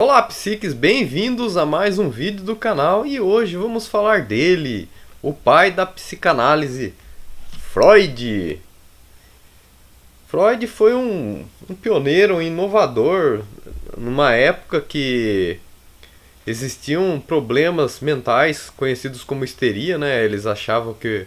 Olá, psiques, bem-vindos a mais um vídeo do canal e hoje vamos falar dele, o pai da psicanálise, Freud. Freud foi um pioneiro, um inovador numa época que existiam problemas mentais conhecidos como histeria, né? Eles achavam que,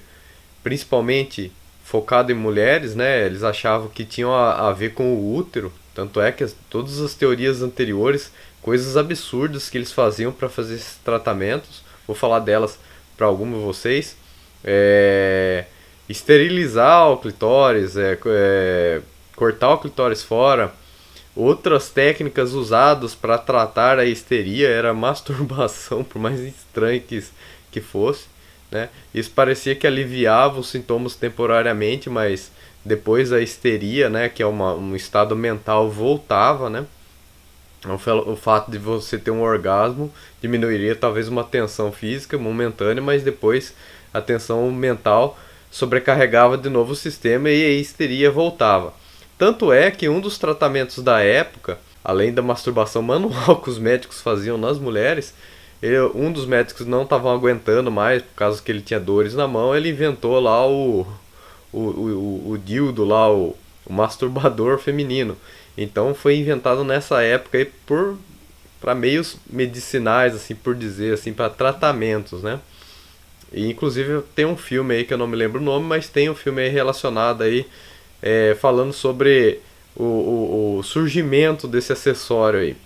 principalmente focado em mulheres, né? Eles achavam que tinham a ver com o útero. Tanto é que todas as teorias anteriores, coisas absurdas que eles faziam para fazer esses tratamentos, vou falar delas para alguns de vocês. É, esterilizar o clitóris, cortar o clitóris fora. Outras técnicas usadas para tratar a histeria era masturbação, por mais estranho que fosse. Né? Isso parecia que aliviava os sintomas temporariamente, mas depois a histeria, né, que é um estado mental, voltava. Né? O fato de você ter um orgasmo diminuiria talvez uma tensão física momentânea, mas depois a tensão mental sobrecarregava de novo o sistema e a histeria voltava. Tanto é que um dos tratamentos da época, além da masturbação manual que os médicos faziam nas mulheres, um dos médicos não estavam aguentando mais, por causa que ele tinha dores na mão, ele inventou lá o dildo, lá, o masturbador feminino. Então foi inventado nessa época aí para meios medicinais, assim por dizer, assim, para tratamentos, né? E inclusive tem um filme aí que eu não me lembro o nome, mas tem um filme aí relacionado aí, falando sobre o surgimento desse acessório aí.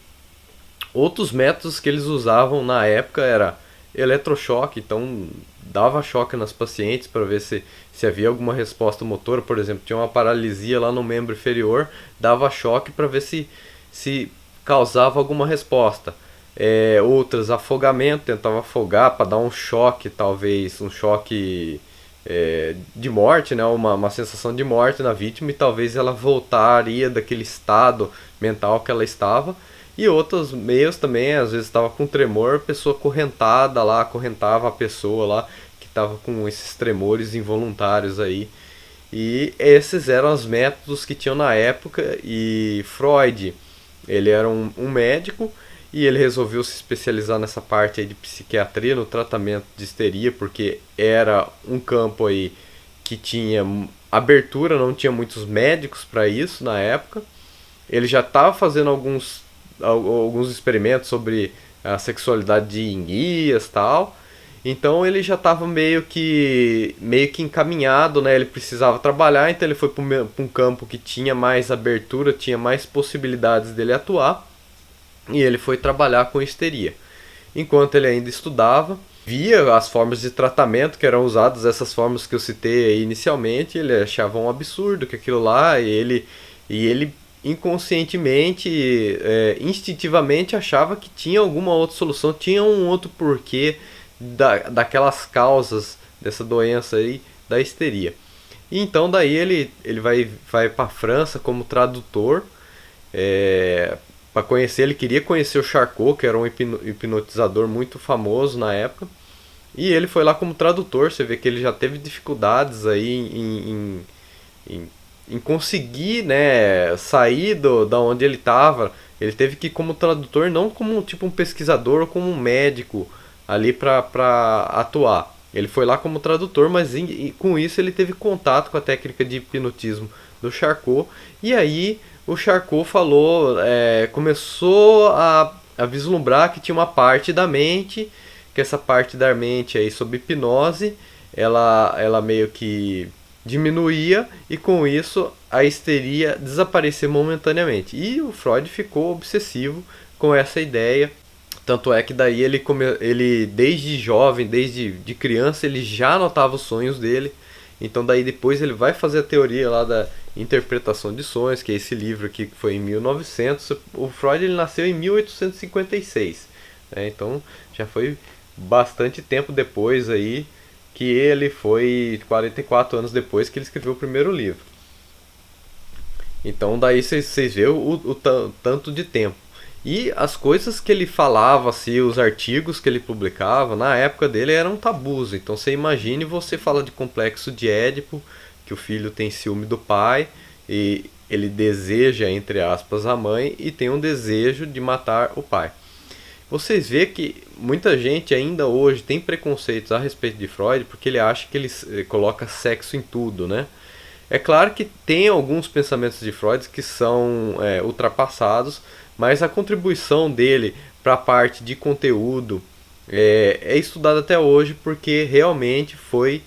Outros métodos que eles usavam na época era eletrochoque, então dava choque nas pacientes para ver se havia alguma resposta motora, por exemplo, tinha uma paralisia lá no membro inferior, dava choque para ver se causava alguma resposta. Outras, afogamento, tentava afogar para dar um choque, talvez um choque de morte, né? Uma sensação de morte na vítima, e talvez ela voltaria daquele estado mental que ela estava. E outros meios também, às vezes estava com tremor, a pessoa acorrentada lá, acorrentava a pessoa lá que estava com esses tremores involuntários aí. E esses eram os métodos que tinham na época. E Freud, ele era um médico e ele resolveu se especializar nessa parte aí de psiquiatria, no tratamento de histeria, porque era um campo aí que tinha abertura, não tinha muitos médicos para isso na época. Ele já estava fazendo alguns experimentos sobre a sexualidade de enguias, tal. Então ele já estava meio que encaminhado, né? Ele precisava trabalhar, então ele foi para um campo que tinha mais abertura, tinha mais possibilidades dele atuar, e ele foi trabalhar com histeria. Enquanto ele ainda estudava, via as formas de tratamento que eram usadas, essas formas que eu citei aí inicialmente, ele achava um absurdo que aquilo lá, e ele inconscientemente, instintivamente achava que tinha alguma outra solução, tinha um outro porquê daquelas causas dessa doença aí, da histeria. E então daí ele vai para a França como tradutor, para conhecer, ele queria conhecer o Charcot, que era um hipnotizador muito famoso na época, e ele foi lá como tradutor. Você vê que ele já teve dificuldades aí em conseguir, né, sair da onde ele estava. Ele teve que ir como tradutor, não como tipo um pesquisador ou como um médico ali para atuar. Ele foi lá como tradutor, mas com isso ele teve contato com a técnica de hipnotismo do Charcot. E aí o Charcot começou a vislumbrar que tinha uma parte da mente, que essa parte da mente aí, sob hipnose, ela meio que diminuía, e com isso a histeria desaparecia momentaneamente. E o Freud ficou obsessivo com essa ideia. Tanto é que daí ele desde jovem, desde de criança, ele já anotava os sonhos dele. Então daí depois ele vai fazer a teoria lá da interpretação de sonhos, que é esse livro aqui que foi em 1900. O Freud ele nasceu em 1856, né? Então já foi bastante tempo depois aí, que ele foi 44 anos depois que ele escreveu o primeiro livro. Então daí vocês vê o tanto de tempo. E as coisas que ele falava, assim, os artigos que ele publicava, na época dele eram tabus. Então você imagine, você fala de complexo de Édipo, que o filho tem ciúme do pai, e ele deseja, entre aspas, a mãe e tem um desejo de matar o pai. Vocês vê que muita gente ainda hoje tem preconceitos a respeito de Freud porque ele acha que ele coloca sexo em tudo, né? É claro que tem alguns pensamentos de Freud que são ultrapassados, mas a contribuição dele para a parte de conteúdo é estudada até hoje porque realmente foi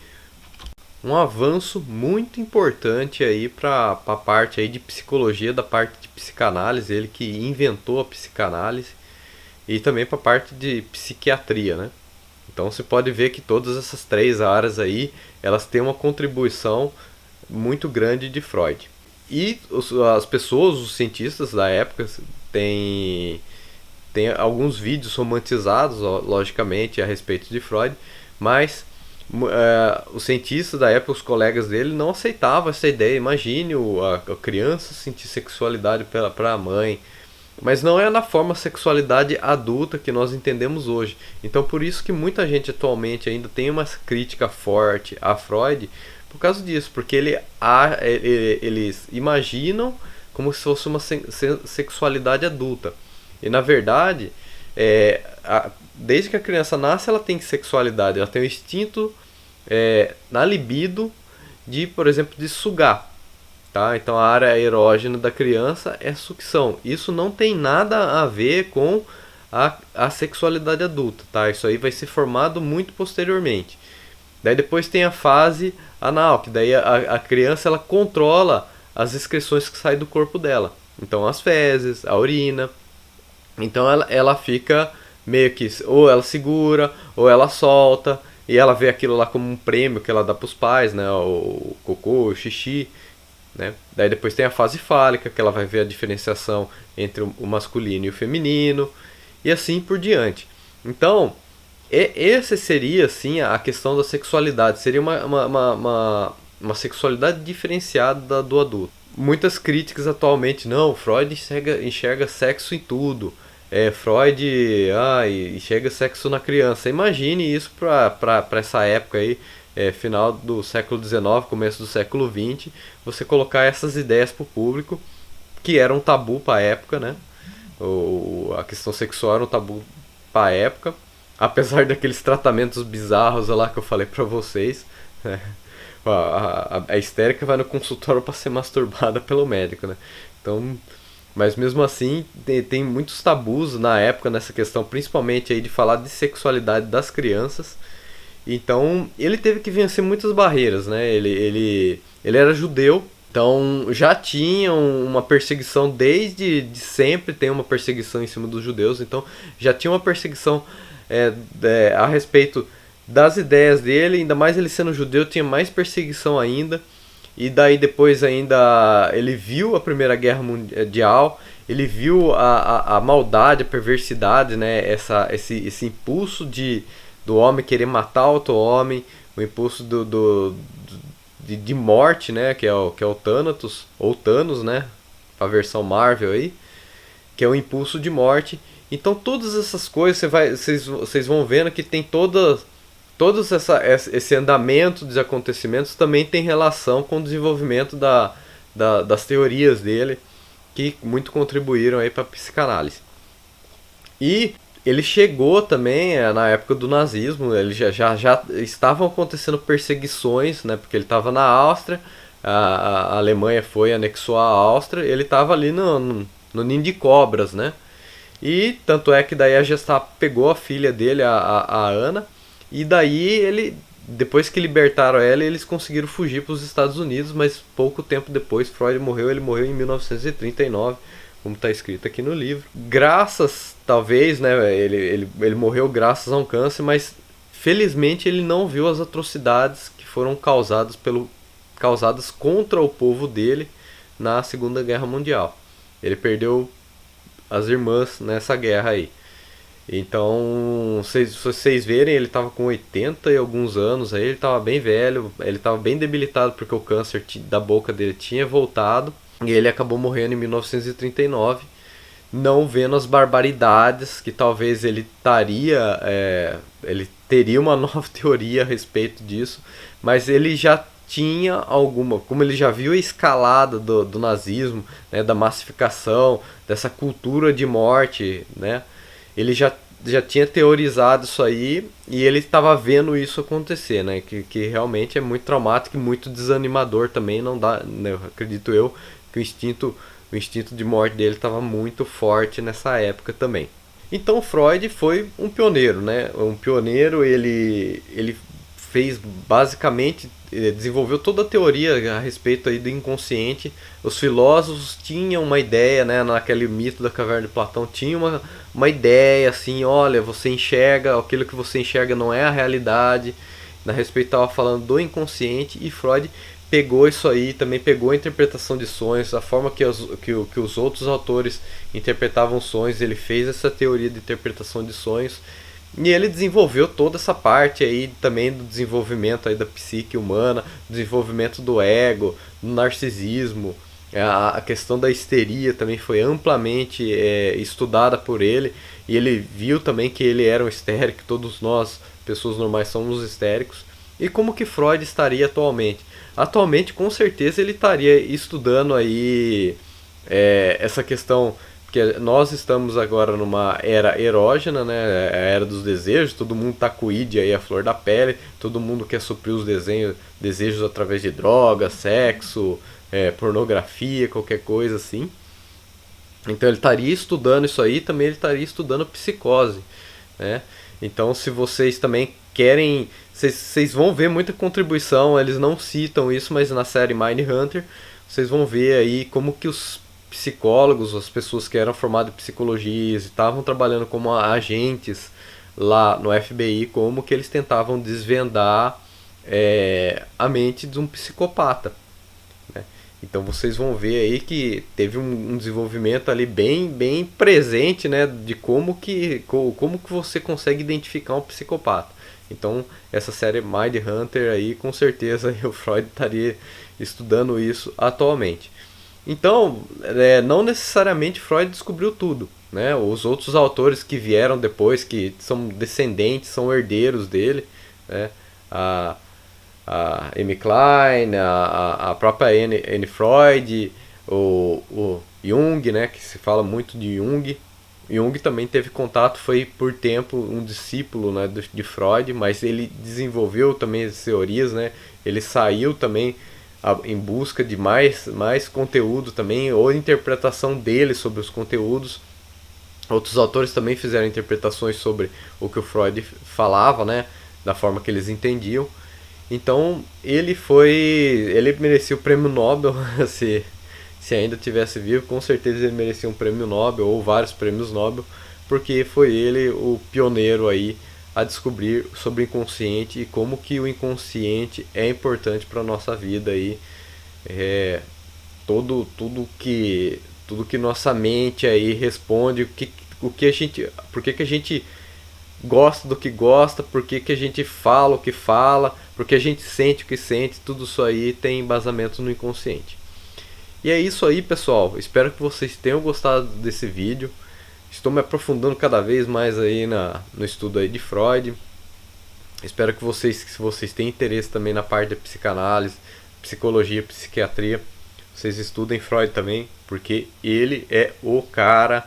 um avanço muito importante aí para a parte aí de psicologia, da parte de psicanálise, ele que inventou a psicanálise e também para a parte de psiquiatria, né? Então você pode ver que todas essas três áreas aí, elas têm uma contribuição muito grande de Freud. E as pessoas, os cientistas da época, tem alguns vídeos romantizados, logicamente, a respeito de Freud, mas os cientistas da época, os colegas dele, não aceitavam essa ideia. Imagine a criança sentir sexualidade para a mãe, mas não é na forma sexualidade adulta que nós entendemos hoje. Então por isso que muita gente atualmente ainda tem uma crítica forte a Freud por causa disso, porque eles imaginam como se fosse uma sexualidade adulta. E na verdade, desde que a criança nasce, ela tem sexualidade, ela tem o instinto na libido de, por exemplo, de sugar. Tá? Então a área erógena da criança é sucção. Isso não tem nada a ver com a sexualidade adulta. Tá? Isso aí vai ser formado muito posteriormente. Daí depois tem a fase anal, que daí a criança ela controla as excreções que saem do corpo dela. Então as fezes, a urina. Então ela fica meio que, ou ela segura, ou ela solta, e ela vê aquilo lá como um prêmio que ela dá para os pais, né? O cocô, o xixi. Né? Daí depois tem a fase fálica, que ela vai ver a diferenciação entre o masculino e o feminino, e assim por diante. Então, essa seria assim a questão da sexualidade, seria uma sexualidade diferenciada do adulto. Muitas críticas atualmente, não, Freud enxerga sexo em tudo. Freud enxerga sexo na criança. Imagine isso para essa época aí, final do século XIX, começo do século XX, você colocar essas ideias para o público, que era um tabu para a época, né? A questão sexual era um tabu para a época, apesar daqueles tratamentos bizarros lá que eu falei para vocês, né? A histérica vai no consultório para ser masturbada pelo médico, né? Então, mas mesmo assim tem muitos tabus na época nessa questão, principalmente aí de falar de sexualidade das crianças. Então ele teve que vencer muitas barreiras, né? Ele era judeu, então já tinha uma perseguição desde de sempre, tem uma perseguição em cima dos judeus, então já tinha uma perseguição a respeito das ideias dele, ainda mais ele sendo judeu, tinha mais perseguição ainda. E daí depois ainda ele viu a Primeira Guerra Mundial, ele viu a maldade, a perversidade, né? Esse impulso do homem querer matar outro homem, o impulso de morte, né? Que é o Thanatos, ou Thanos, né? A versão Marvel aí, que é o impulso de morte. Então todas essas coisas vocês vão vendo que tem todos esse andamento dos acontecimentos também tem relação com o desenvolvimento das teorias dele, que muito contribuíram aí para a psicanálise. E ele chegou também na época do nazismo, ele já estavam acontecendo perseguições, né, porque ele estava na Áustria, a Alemanha foi anexou a Áustria, ele estava ali no ninho de cobras, né? E tanto é que daí a Gestapo pegou a filha dele, a Ana, e daí depois que libertaram ela, eles conseguiram fugir para os Estados Unidos, mas pouco tempo depois Freud morreu, ele morreu em 1939, como está escrito aqui no livro. Graças, talvez, né, ele morreu graças a um câncer, mas felizmente ele não viu as atrocidades que foram causadas contra o povo dele na Segunda Guerra Mundial. Ele perdeu as irmãs nessa guerra aí. Então, se vocês verem, ele estava com 80 e alguns anos, aí ele estava bem velho, ele estava bem debilitado porque o câncer da boca dele tinha voltado, e ele acabou morrendo em 1939, não vendo as barbaridades que talvez ele teria uma nova teoria a respeito disso, mas ele já tinha alguma, como ele já viu a escalada do nazismo, né, da massificação, dessa cultura de morte, né, ele já tinha teorizado isso aí e ele estava vendo isso acontecer, né, que realmente é muito traumático e muito desanimador também, não dá, né, acredito eu que o instinto de morte dele estava muito forte nessa época também. Então Freud foi um pioneiro, né? Um pioneiro, ele fez basicamente, desenvolveu toda a teoria a respeito aí do inconsciente. Os filósofos tinham uma ideia, né? Naquele mito da caverna de Platão, tinha uma ideia assim, olha, você enxerga, aquilo que você enxerga não é a realidade. A respeito estava falando do inconsciente e Freud pegou isso aí, também pegou a interpretação de sonhos, a forma que os outros autores interpretavam sonhos, ele fez essa teoria de interpretação de sonhos e ele desenvolveu toda essa parte aí também do desenvolvimento aí da psique humana, desenvolvimento do ego, do narcisismo, a questão da histeria também foi amplamente estudada por ele e ele viu também que ele era um histérico, todos nós, pessoas normais, somos histéricos. E como que Freud estaria atualmente? Atualmente, com certeza, ele estaria estudando aí essa questão, porque nós estamos agora numa era erógena, né? A era dos desejos, todo mundo tá com o id aí a flor da pele, todo mundo quer suprir os desejos através de drogas, sexo, pornografia, qualquer coisa assim. Então ele estaria estudando isso aí, também ele estaria estudando psicose, né? Então se vocês também querem, vocês vão ver muita contribuição, eles não citam isso, mas na série Mindhunter, vocês vão ver aí como que os psicólogos, as pessoas que eram formadas em psicologia, estavam trabalhando como agentes lá no FBI, como que eles tentavam desvendar a mente de um psicopata, né? Então vocês vão ver aí que teve um desenvolvimento ali bem presente, né, de como que você consegue identificar um psicopata. Então essa série Mindhunter aí, com certeza o Freud estaria estudando isso atualmente. Então, não necessariamente Freud descobriu tudo, né? Os outros autores que vieram depois, que são descendentes, são herdeiros dele, né? A Amy Klein, a própria Anne Freud, o Jung, né, que se fala muito de Jung. Jung também teve contato, foi por tempo um discípulo, né, de Freud, mas ele desenvolveu também as teorias, né, ele saiu também em busca de mais conteúdo também, ou interpretação dele sobre os conteúdos. Outros autores também fizeram interpretações sobre o que o Freud falava, né, da forma que eles entendiam. Então ele merecia o prêmio Nobel se ainda tivesse vivo, com certeza ele merecia um prêmio Nobel ou vários prêmios Nobel, porque foi ele o pioneiro aí a descobrir sobre o inconsciente e como que o inconsciente é importante para a nossa vida aí, é, tudo que nossa mente aí responde, o que a gente, por que a gente gosta do que gosta, por que a gente fala o que fala, porque a gente sente o que sente, tudo isso aí tem embasamento no inconsciente. E é isso aí, pessoal. Espero que vocês tenham gostado desse vídeo. Estou me aprofundando cada vez mais aí no estudo aí de Freud. Espero que se vocês têm interesse também na parte da psicanálise, psicologia, psiquiatria, vocês estudem Freud também, porque ele é o cara,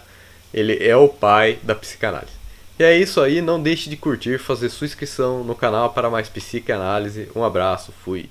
ele é o pai da psicanálise. E é isso aí, não deixe de curtir, fazer sua inscrição no canal para mais psicanálise. Um abraço, fui!